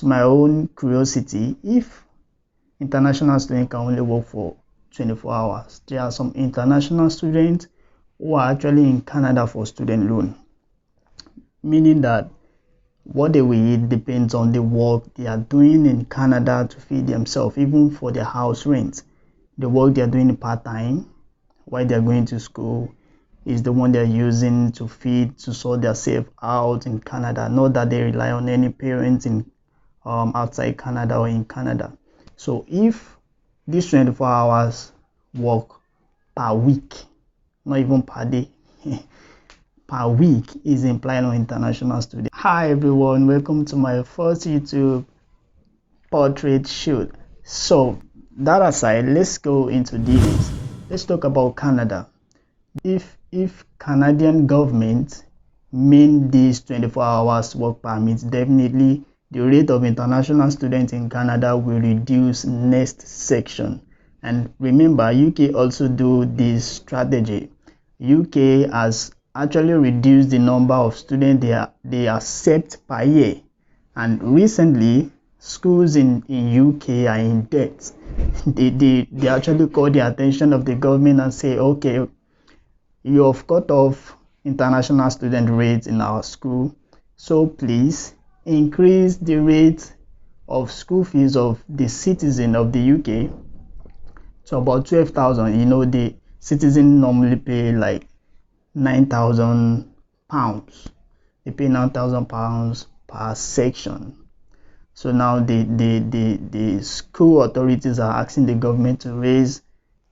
to my own curiosity, if international students can only work for 24 hours, there are some international students who are actually in Canada for student loan, meaning that what they will eat depends on the work they are doing in Canada to feed themselves, even for their house rent. The work they are doing part-time while they are going to school is the one they're using to feed, to sort themselves out in Canada, not that they rely on any parents in outside Canada or in Canada. So if this 24 hours work per week, not even per day, per week is implied on international students. Hi everyone, welcome to my first YouTube portrait shoot. So that aside, let's go into details. Let's talk about Canada. If Canadian government mean these 24 hours work permits, definitely the rate of international students in Canada will reduce next section. And remember, UK also do this strategy. UK has actually reduced the number of students they accept per year, and recently schools in UK are in debt. They actually call the attention of the government and say, okay, you have cut off international student rates in our school, so please increase the rate of school fees of the citizen of the UK to about 12,000. You know, the citizen normally pay like £9,000. They pay £9,000 per section. So now the school authorities are asking the government to raise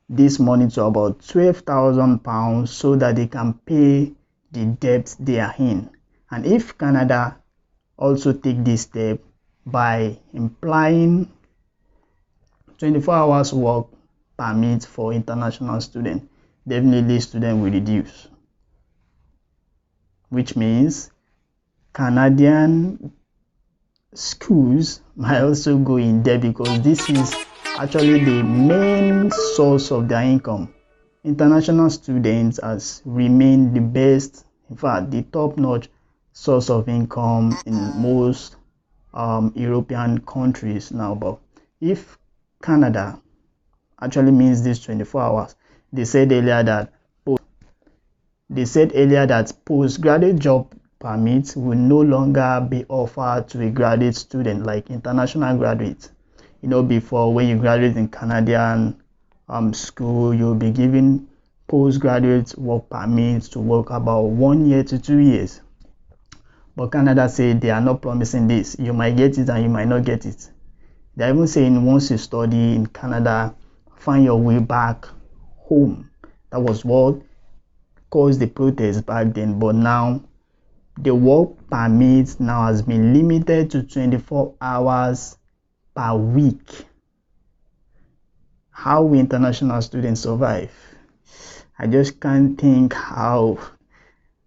this money to about £12,000 so that they can pay the debt they are in. And if Canada also take this step by implying 24 hours work permit for international students, definitely students will reduce, which means Canadian schools might also go in debt, because this is actually the main source of their income. International students has remained the best, in fact the top-notch source of income in most European countries now. But if Canada actually means this 24 hours, they said earlier that postgraduate job permits will no longer be offered to a graduate student like international graduates. You know, before, when you graduate in Canadian school, you'll be given postgraduate work permits to work about 1 year to 2 years. But Canada said they are not promising this. You might get it and you might not get it. They're even saying once you study in Canada, find your way back home. That was what caused the protest back then. But now the work permit now has been limited to 24 hours per week. How will international students survive? I just can't think how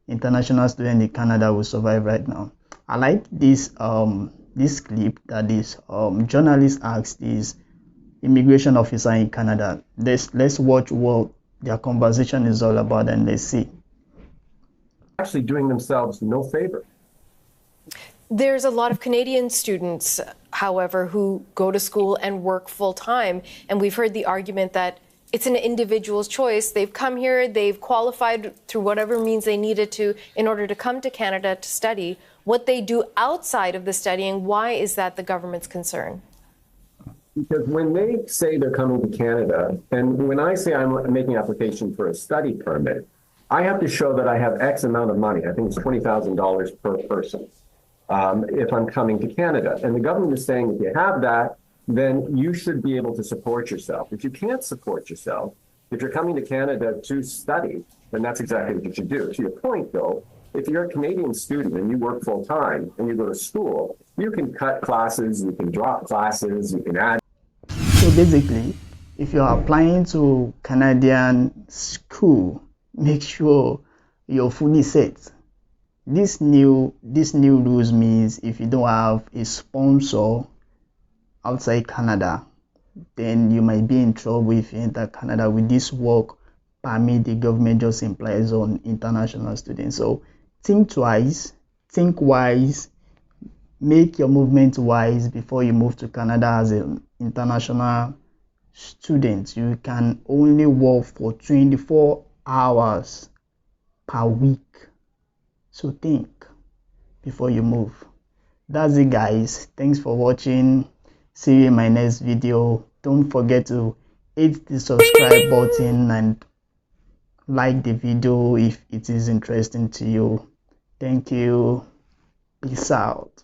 international students in Canada will survive right now. I like this clip that this journalist asked this immigration officer in Canada. Let's watch what their conversation is all about, and let's see. Actually doing themselves no favor. There's a lot of Canadian students, however, who go to school and work full time. And we've heard the argument that it's an individual's choice. They've come here, they've qualified through whatever means they needed to in order to come to Canada to study. What they do outside of the studying, why is that the government's concern? Because when they say they're coming to Canada, and when I say I'm making an application for a study permit, I have to show that I have X amount of money. I think it's $20,000 per person if I'm coming to Canada. And the government is saying if you have that, then you should be able to support yourself. If you can't support yourself, if you're coming to Canada to study, then that's exactly what you should do. To your point, though, if you're a Canadian student and you work full time and you go to school, you can cut classes, you can drop classes, you can add. So basically, if you're applying to Canadian school, make sure you're fully set. This new rules means if you don't have a sponsor outside Canada, then you might be in trouble if you enter Canada with this work permit the government just implies on international students. So think twice, think wise make your movement wise before you move to Canada as an international student. You can only work for 24 hours per week. So think before you move. That's it, guys. Thanks for watching. See you in my next video. Don't forget to hit the subscribe button and like the video if it is interesting to you. Thank you. Peace out.